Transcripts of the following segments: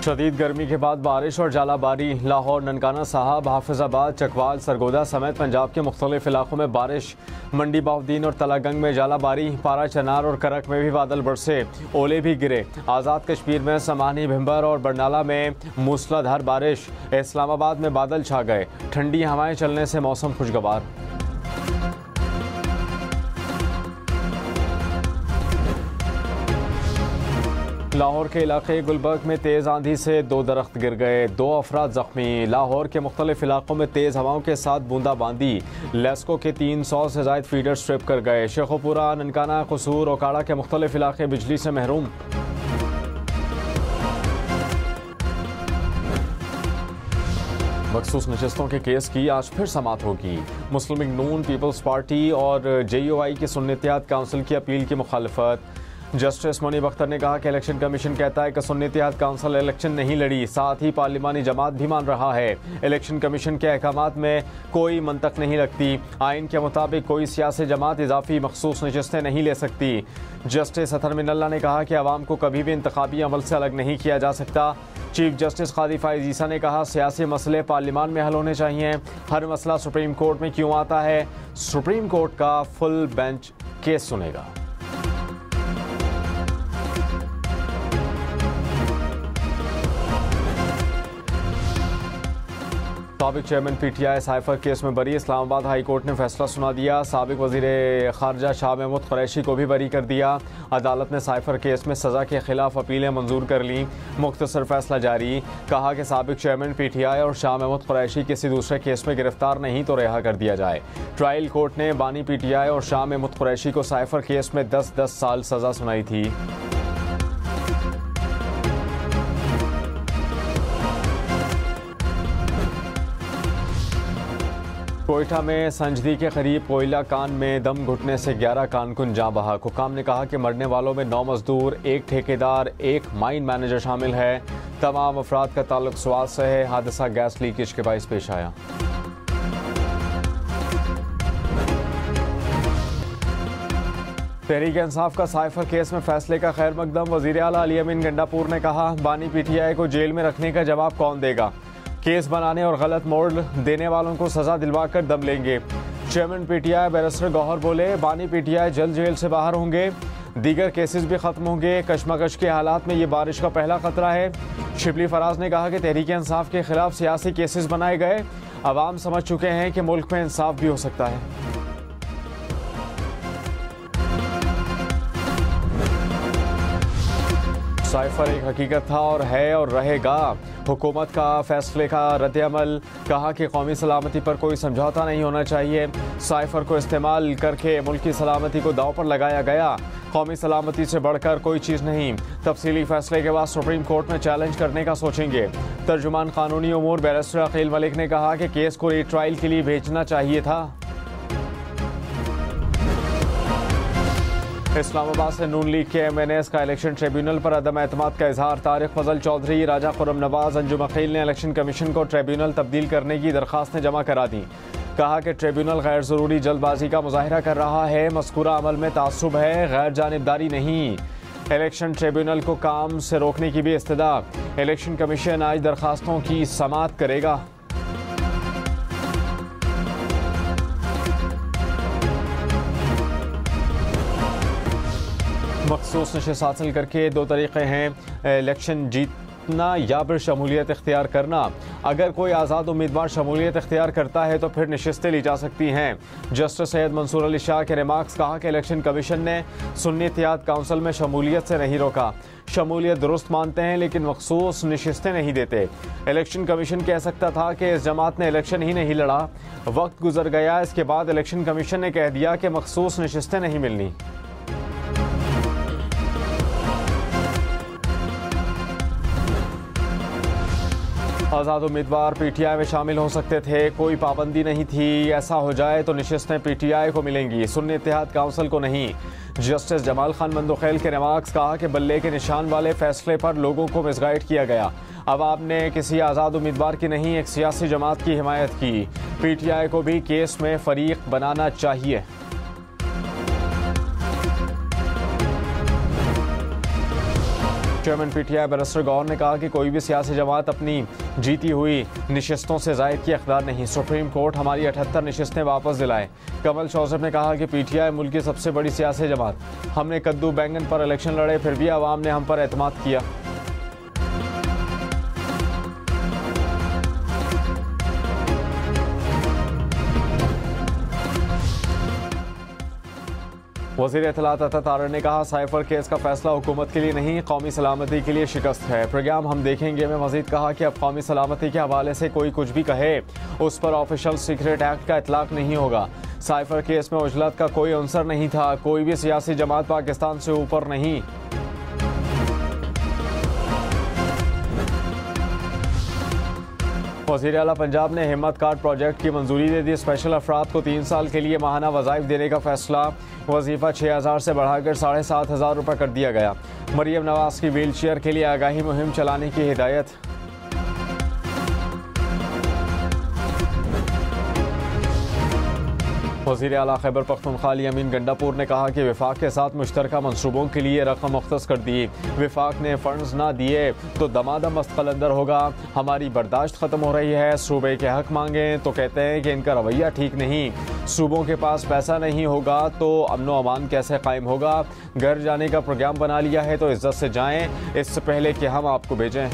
शदीद गर्मी के बाद बारिश और जालाबारी। लाहौर, ननकाना साहब, हाफिजाबाद, चकवाल, सरगोदा समेत पंजाब के मुख्तलिफ इलाकों में बारिश। मंडी बाउद्दीन और तलागंग में जालाबारी। पारा, चनार और करक में भी बादल बरसे, ओले भी गिरे। आज़ाद कश्मीर में समानी, भिम्बर और बरनाला में मूसलाधार बारिश। इस्लामाबाद में बादल छा गए। ठंडी हवाएं चलने से मौसम खुशगवार। लाहौर के इलाके गुलबर्ग में तेज़ आंधी से 2 दरख्त गिर गए, 2 अफराद जख्मी। लाहौर के मुख्तलिफ इलाकों में तेज़ हवाओं के साथ बूंदाबांदी। लेस्को के 300 से ज़ायद फीडर स्ट्रिप कर गए। शेखोपुरा, ननकाना, कसूर, ओकाड़ा के मुख्तलिफ इलाके बिजली से महरूम। मखसूस नशस्तों के केस की आज फिर समाअत होगी। मुस्लिम लीग नून, पीपल्स पार्टी और JUI की सुन्नी इत्तेहाद काउंसिल की अपील की मुखालफत। जस्टिस मुनीब अख्तर ने कहा कि इलेक्शन कमीशन कहता है कि सुन्नी इत्तेहाद काउंसिल इलेक्शन नहीं लड़ी, साथ ही पार्लिमानी जमात भी मान रहा है। इलेक्शन कमीशन के अहकामात में कोई मंतक नहीं लगती। आइन के मुताबिक कोई सियासी जमात इजाफी मखसूस नशस्तें नहीं ले सकती। जस्टिस अतहर मिनल्ला ने कहा कि आवाम को कभी भी इंतखाबी अमल से अलग नहीं किया जा सकता। चीफ जस्टिस कादी फाइज ईसा ने कहा सियासी मसले पार्लिमान में हल होने चाहिए। हर मसला सुप्रीम कोर्ट में क्यों आता है? सुप्रीम कोर्ट का फुल बेंच केस सुनेगा। साबिक चेयरमैन PTI साइफर केस में बरी। इस्लामाबाद हाई कोर्ट ने फैसला सुना दिया। साबिक वजीर खारजा शाह महमूद कुरैशी को भी बरी कर दिया। अदालत ने साइफर केस में सज़ा के खिलाफ अपीलें मंजूर कर लीं। मुख्तसर फैसला जारी। कहा कि साबिक चेयरमैन PTI और शाह महमूद कुरैशी किसी दूसरे केस में गिरफ्तार नहीं तो रिहा कर दिया जाए। ट्रायल कोर्ट ने बानी PTI और शाह महमूद कुरैशी को साइफर केस में 10-10 साल सज़ा सुनाई थी। कोयटा में संजदी के करीब कोयला कान में दम घुटने से 11 कारकुन जाँ बहक। हुकाम ने कहा कि मरने वालों में 9 मजदूर, 1 ठेकेदार, 1 माइन मैनेजर शामिल है। तमाम अफराद का ताल्लुक स्वाद से है। हादसा गैस लीकेज के बाइस पेश आया। तहरीक इंसाफ का साइफर केस में फैसले का खैर मकदम। वजीर आला अली अमीन गंडापुर ने कहा बानी PTI को जेल में रखने का जवाब कौन देगा? केस बनाने और गलत मोड़ देने वालों को सजा दिलवाकर दम लेंगे। चेयरमैन PTI बैरिस्टर गौहर बोले बानी PTI जल्द जेल से बाहर होंगे, दीगर केसेस भी खत्म होंगे। कशमकश के हालात में ये बारिश का पहला खतरा है। शिबली फराज ने कहा कि तहरीक इंसाफ के खिलाफ सियासी केसेस बनाए गए। अवाम समझ चुके हैं कि मुल्क में इंसाफ भी हो सकता है। साइफर एक हकीकत था और है और रहेगा। हुकूमत का फैसले का रद्द-ए-अमल। कहा कि कौमी सलामती पर कोई समझौता नहीं होना चाहिए। साइफर को इस्तेमाल करके मुल्क की सलामती को दांव पर लगाया गया। कौमी सलामती से बढ़कर कोई चीज़ नहीं। तफसीली फैसले के बाद सुप्रीम कोर्ट में चैलेंज करने का सोचेंगे। तर्जुमान कानूनी उमूर बैरिस्टर अकील मलिक ने कहा कि केस को रीट्रायल के लिए भेजना चाहिए था। इस्लामाबाद से नून लीग के MNAs का इलेक्शन ट्रिब्यूनल पर अदम एतमाद का इजहार। तारिक फजल चौधरी, राजा खुर्रम नवाज, अंजुम अकील ने इलेक्शन कमीशन को ट्रिब्यूनल तब्दील करने की दरख्वास्तें जमा करा दी। कहा कि ट्रिब्यूनल गैर ज़रूरी जल्दबाजी का मुजाहिरा कर रहा है। मज़कूरा अमल में तासुब है, गैर जानिबदारी नहीं। इलेक्शन ट्रिब्यूनल को काम से रोकने की भी इस्तदा। इलेक्शन कमीशन आज दरख्वास्तों की समाअत करेगा। मखसूस नशस्त हासिल करके 2 तरीक़े हैं, इलेक्शन जीतना या फिर शमूलियत इख्तियार करना। अगर कोई आज़ाद उम्मीदवार शमूलियत इख्तियार करता है तो फिर नशस्तें ली जा सकती हैं। जस्टिस सैयद मंसूर अली शाह के रिमार्क्स। कहा कि इलेक्शन कमीशन ने सुन्नी इत्तेहाद काउंसिल में शमूलियत से नहीं रोका। शमूलियत दुरुस्त मानते हैं लेकिन मखसूस नशस्तें नहीं देते। इलेक्शन कमीशन कह सकता था कि इस जमात ने इलेक्शन ही नहीं लड़ा। वक्त गुजर गया, इसके बाद इलेक्शन कमीशन ने कह दिया कि मखसूस नशस्तें नहीं मिलनी। आज़ाद उम्मीदवार PTI में शामिल हो सकते थे, कोई पाबंदी नहीं थी। ऐसा हो जाए तो नशस्तें PTI को मिलेंगी, सुन्नी इत्तेहाद काउंसिल को नहीं। जस्टिस जमाल खान मंदोखेल के रिमार्क्स। कहा कि बल्ले के निशान वाले फैसले पर लोगों को मिसगाइड किया गया। अब आपने किसी आज़ाद उम्मीदवार की नहीं, एक सियासी जमात की हिमायत की। PTI को भी केस में फरीक बनाना चाहिए। चेयरमैन PTI बैरिस्टर गौहर ने कहा कि कोई भी सियासी जमात अपनी जीती हुई नशिस्तों से जायद की इख्तियार नहीं, सुप्रीम कोर्ट हमारी 78 नशिस्तें वापस दिलाए। कमल शौजब ने कहा कि PTI मुल्क की सबसे बड़ी सियासी जमात, हमने कद्दू बैंगन पर इलेक्शन लड़े, फिर भी अवाम ने हम पर एतमाद किया। वज़ीर इत्तलात अता तारड़ ने कहा साइफर केस का फैसला हुकूमत के लिए नहीं, कौमी सलामती के लिए शिकस्त है। प्रोग्राम हम देखेंगे में मजीद कहा कि अब कौमी सलामती के हवाले से कोई कुछ भी कहे उस पर ऑफिशियल सीक्रेट एक्ट का इतलाक नहीं होगा। साइफर केस में उजलत का कोई अंसर नहीं था, कोई भी सियासी जमात पाकिस्तान से ऊपर नहीं। वज़ीर आला पंजाब ने हिम्मत कार्ड प्रोजेक्ट की मंजूरी दे दी। स्पेशल अफराद को 3 साल के लिए माहाना वज़ाइफ देने का फैसला, वजीफ़ा 6000 से बढ़ाकर 7500 रुपये कर दिया गया। मरियम नवाज की व्हील चेयर के लिए आगाही मुहिम चलाने की हिदायत। वज़ीर आला खैबर पख्तूनख्वा अमीन गंडापुर ने कहा कि विफाक के साथ मुश्तरका मनसूबों के लिए रकम मुख्तस कर दी। विफाक ने फंड्स ना दिए तो दमादम मस्तकलंदर होगा, हमारी बर्दाश्त ख़त्म हो रही है। सूबे के हक मांगें तो कहते हैं कि इनका रवैया ठीक नहीं। सूबों के पास पैसा नहीं होगा तो अमनो अमान कैसे कायम होगा। घर जाने का प्रोग्राम बना लिया है तो इज्जत से जाएं, इससे पहले कि हम आपको भेजें।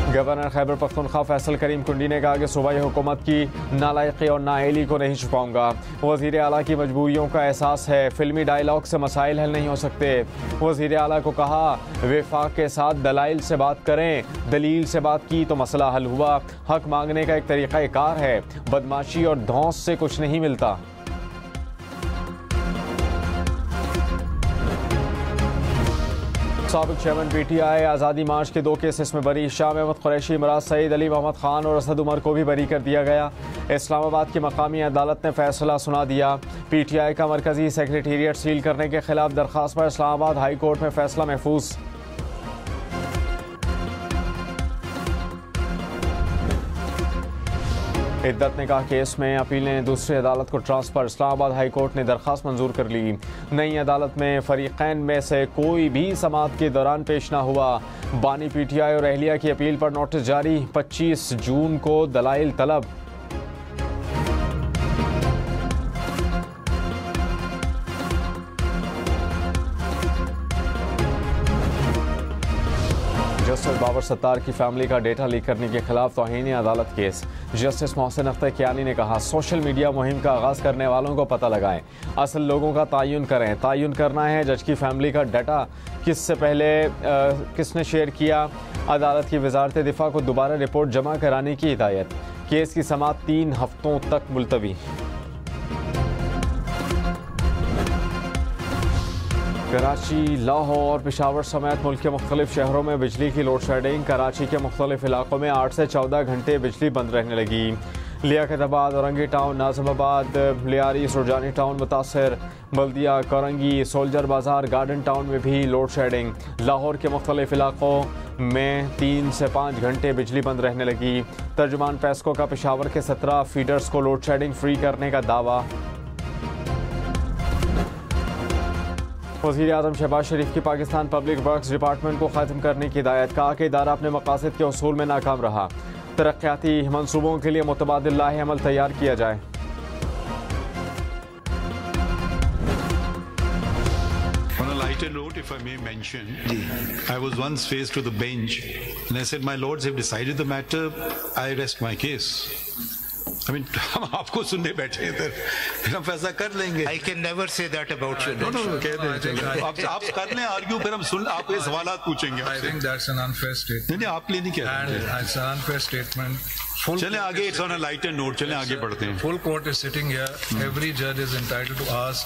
गवर्नर खैबर पख्तूनख्वा फैसल करीम कुंडी ने कहा कि सूबाई हुकूमत की नालायकी और नाअहली को नहीं छुपाऊंगा। वज़ीर आला की मजबूरियों का एहसास है, फिल्मी डायलॉग से मसाइल हल नहीं हो सकते। वज़ीर आला को कहा विफाक के साथ दलाइल से बात करें, दलील से बात की तो मसला हल हुआ। हक मांगने का एक तरीक़ा कार है, बदमाशी और धौंस से कुछ नहीं मिलता। साबिक चेयरमैन PTI आज़ादी मार्च के 2 केसेस में बरी। शाह अहमद कुरैशी, इमराज सईद, अली मोहम्मद खान और असद उमर को भी बरी कर दिया गया। इस्लामाबाद की मकामी अदालत ने फैसला सुना दिया। PTI का मरकजी सेक्रेटेरिएट सील करने के खिलाफ दरख्वास्त पर इस्लामाबाद हाई कोर्ट में फैसला महफूज। इद्दत ने कहा केस में अपील ने दूसरी अदालत को ट्रांसफर। इस्लामाबाद हाई कोर्ट ने दरख्वास्त मंजूर कर ली। नई अदालत में फरीकैन में से कोई भी समाअत के दौरान पेश ना हुआ। बानी PTI और अहलिया की अपील पर नोटिस जारी। 25 जून को दलाइल तलब। जस्टिस बाबर सत्तार की फैमिली का डेटा लीक करने के खिलाफ तौहीन अदालत केस। जस्टिस मोहसिन अख्तर कियानी ने कहा सोशल मीडिया मुहिम का आगाज़ करने वालों को पता लगाएं, असल लोगों का तयन करें। तयन करना है जज की फैमिली का डाटा किससे पहले किसने शेयर किया। अदालत की वजारत दिफा को दोबारा रिपोर्ट जमा कराने की हिदायत। केस की समाअत 3 हफ्तों तक मुलतवी। कराची, लाहौर, पेशावर समेत मुल्क के मुख्तलिफ शहरों में बिजली की लोड शेडिंग। कराची के मुख्तलिफ इलाकों में 8 से 14 घंटे बिजली बंद रहने लगी। लियाकताबाद, औरंगी टाउन, नाज़िमाबाद, लियारी, सुरजानी टाउन मुतासर। बल्दिया, कोरंगी, सोल्जर बाजार, गार्डन टाउन में भी लोड शेडिंग। लाहौर के मुख्तलिफ इलाकों में 3 से 5 घंटे बिजली बंद रहने लगी। तर्जुमान पेस्को का पेशावर के 17 फीडर्स को लोड शेडिंग फ्री करने का दावा। वज़ीर आज़म शहबाज शरीफ की पाकिस्तान पब्लिक वर्क्स डिपार्टमेंट को ख़त्म करने की हिदायत। कहा कि इदारा अपने मकासद के उसूल में नाकाम रहा। तरक्याती मंसूबों के लिए मुतबादिल लाहे अमल तैयार किया जाए। On a lighter note, if I may mention, I was once faced with a bench and I said, my lords have decided the matter, I rest my case. I mean, हम आपको सुनने बैठे हैं इधर, फिर हम फैसला कर लेंगे। I can never say that about you. No, कह दें आप कर लें आर्ग्यू, फिर हम सुन आपके सवालात पूछेंगे। I think that's an unfair statement. नहीं आपके लिए नहीं कह रहे। And it's an unfair statement. चलें आगे, it's on a lighter note, चलें आगे बढ़ते हैं। Full court is sitting here. Every judge is entitled to ask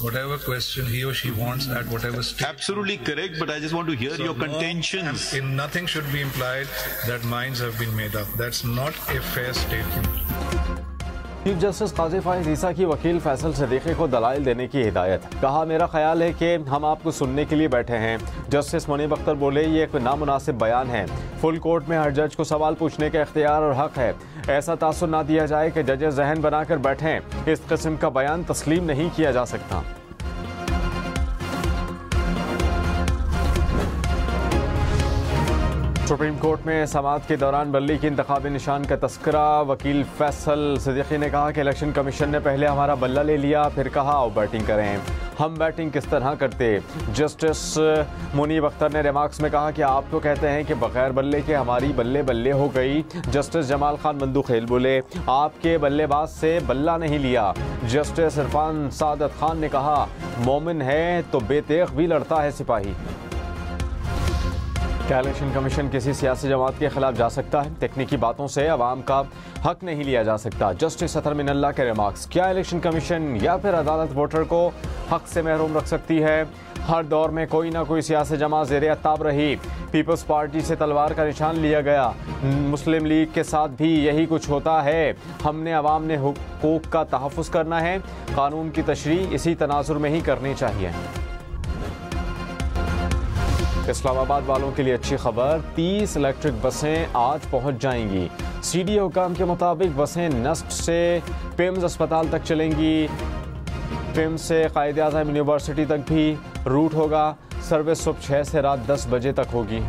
whatever question he or she wants at whatever stage. Absolutely correct, but I just want to hear your contentions. Nothing should be implied that minds have been made up. That's not a fair statement. Chief justice Qazi Faez Isa की वकील फैसल सदीकी को दलाइल देने की हिदायत। कहा मेरा ख्याल है कि हम आपको सुनने के लिए बैठे हैं। जस्टिस मुनीब अख्तर बोले ये एक नामुनासिब बयान है। फुल कोर्ट में हर जज को सवाल पूछने का इख्तियार और हक है। ऐसा तासुर ना दिया जाए कि जजेस जहन बनाकर बैठें। इस किस्म का बयान तस्लीम नहीं किया जा सकता। सुप्रीम कोर्ट में समाअत के दौरान बल्ली की इंतखाबी निशान का तस्करा। वकील फैसल सिद्दीकी ने कहा कि इलेक्शन कमीशन ने पहले हमारा बल्ला ले लिया, फिर कहा आओ बैटिंग करें। हम बैटिंग किस तरह करते? जस्टिस मुनीब अख्तर ने रिमार्क्स में कहा कि आप तो कहते हैं कि बगैर बल्ले के हमारी बल्ले बल्ले हो गई। जस्टिस जमाल खान बंदूखेल बोले आपके बल्लेबाज से बल्ला नहीं लिया। जस्टिस इरफान सादत खान ने कहा मोमिन है तो बेतेग भी लड़ता है सिपाही। क्या इलेक्शन कमीशन किसी सियासी जमात के खिलाफ जा सकता है? तकनीकी बातों से अवाम का हक नहीं लिया जा सकता। जस्टिस अतर मिनल्ला के रिमार्क्स। क्या इलेक्शन कमीशन या फिर अदालत वोटर को हक से महरूम रख सकती है? हर दौर में कोई ना कोई सियासी जमात ज़ेरे अताब रही। पीपल्स पार्टी से तलवार का निशान लिया गया। मुस्लिम लीग के साथ भी यही कुछ होता है। हमने अवाम ने हुकूक का तहफ़्फ़ुज़ करना है। कानून की तशरीह इसी तनाजुर में ही करनी चाहिए। इस्लामाबाद वालों के लिए अच्छी खबर, 30 इलेक्ट्रिक बसें आज पहुंच जाएंगी। सीडीए हुकाम के मुताबिक बसें नस्ट से पिम्स अस्पताल तक चलेंगी। पिम्स से कायद-ए-आज़म यूनिवर्सिटी तक भी रूट होगा। सर्विस सुबह 6 से रात 10 बजे तक होगी।